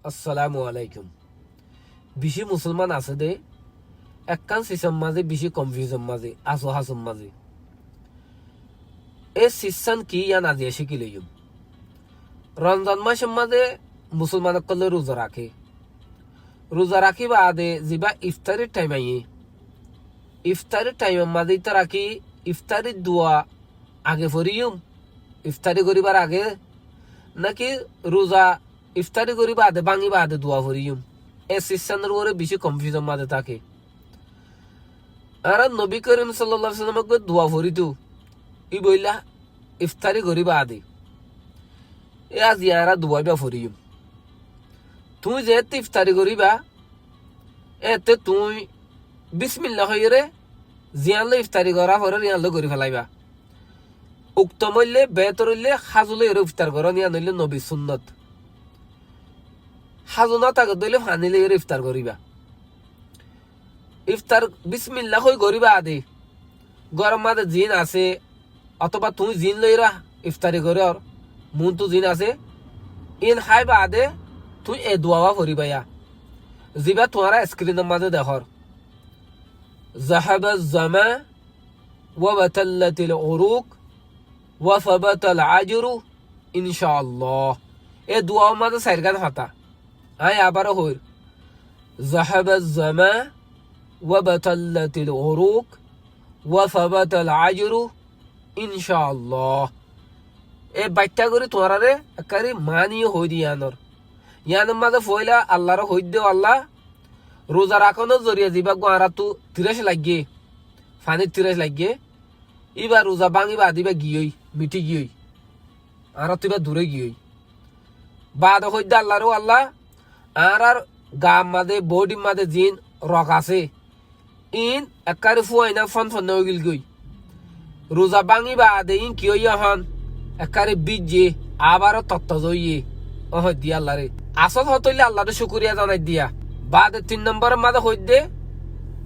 আসসালামু আলাইকুম। বেশি মুসলমান আছে দে একখান সিস্টেম মাঝে বেশি কনফিউজন মাঝে আসো হাসুম মাঝে এ সিস্টান কি ইয়া নাজিয়া শিখিলে রমজান মাসের মাঝে মুসলমান করলে রোজা রাখি বা আদে যা ইফতারির টাইম আইয়ে ইফতারির টাইমের মাঝে তো রাখি ইফতারির দোয়া আগে ফরিম ইফতারি করিবার আগে নাকি রোজা ইফতারি করিবা আদে ভাঙি বা আদে দোয়া ফরিম এ সিস্টানের উপরে বেশি কনফিউজন মাঝে থাকে। আর নবী করিম সাল্লাল্লাহু আলাইহি ওয়াসাল্লামকে দোয়া ফরিতো ই বইলা ইফতারি করিবা আদে এ আজ ইয়ারা দোয়াইবা ফরিম তুই যেহেতু ইফতারি করিবা এতে তুই বিসমিল্লাহ হইরে জিয়ানলে ইফতারি করা পরে ইয়ানলে করি ফেলাইবা উক্ত মইলে বেতর হইলে হাজুলে এর ইফতার করা নিয়া নইলে নবী সুন্নত হাজু না তাকে দইলে ফানিলে এর ইফতার করিবা ইফতার বিসমিল্লাহ হই করিবা আদে গরম মাঝে জিন আছে অথবা তুই জিন লইরা ইফতারি করে আর মন তো জিন আছে ইন খাইবা আদে তুই এ দোয়া করিবা ইয়া জিবা তোমারা স্ক্রিনের মাঝে দেখর জাহাবা জামা ওয়াবাতাল্লাতিল উরুক ওয়াসাবাতাল আজরু ইনশাআল্লাহ এ দোয়া মাঝে সাইরগান হতা আয় আবারও হইর জাহাবা জামা ওয়াবাতাল্লাতিল উরুক ওয়াসাবাতাল আজরু ইনশাআল্লাহ এ বাইটা করে তোমারে একারি মানিয়ে হই দিয়ানর ইয়ানের মাঝে ফইলা আল্লাহর হই দেও আল্লাহ রোজা রাখানোর জরিয়া যাবা গোয়ারা তু 30 লাগিয়ে ফানির 30 লাগিয়ে এবার রোজা ভাঙিবা দিবা গিয়েই মিটি গিয়েই আর তুইবা দূরে গিয়েই বাদ হই দে আল্লাহরও আল্লাহ আর গাম মাঝে বডি মাঝে জিন রক আছে ইন একারে ফুয়াই না ফন ফন গিল গই রোজা ভাঙিবা দে ইন কি হইয়া হন একারে বিজে আবারও তত্ত্ব জইয়ে ও হই দিয়া আল্লাহরে আসল হতইলে আল্লাহরে শুকরিয়া জানাই দিয়া বাদ 3 নম্বরের মাঝে হই দে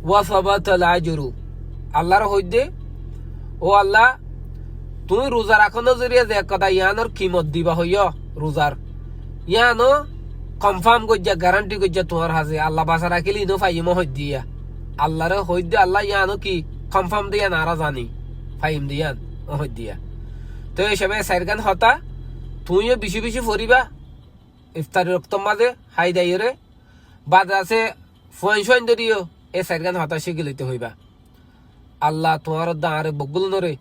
ওয়াসাবাতাল আজরু আল্লাহর হই দে ও আল্লাহ তুমি রোজা রাখানোর জরিয়া যে কথা ইয়ানোর কিমত দিবা হইয়া রোজার ইয়ানো কনফার্ম করিয়া গ্যারান্টি করিয়া তোমার হাজে আল্লাহ বাসা রাখিলে ইনো ফাইম হই দিয়া আল্লাহরে হই দে আল্লাহ ইয়ানো কি কনফার্ম দিয়া নারা জানি ফাইম দিয়ান হই দিয়া তো এই সময় সাইরগান হতা তুইও বেশি বেশি ফরিবা ইফতারি রক্ত মাঝে হাই দাইরে বাদ আছে ফোন ধরিও এ সাইরগান হতা শিখে লইতে হইবা আল্লাহ তোমার দাঁড়ে বকুল নরে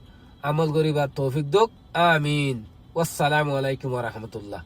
আমল করিবা তৌফিক দোক আমিন। আসসালামু আলাইকুম ওয়া রাহমাতুল্লাহ।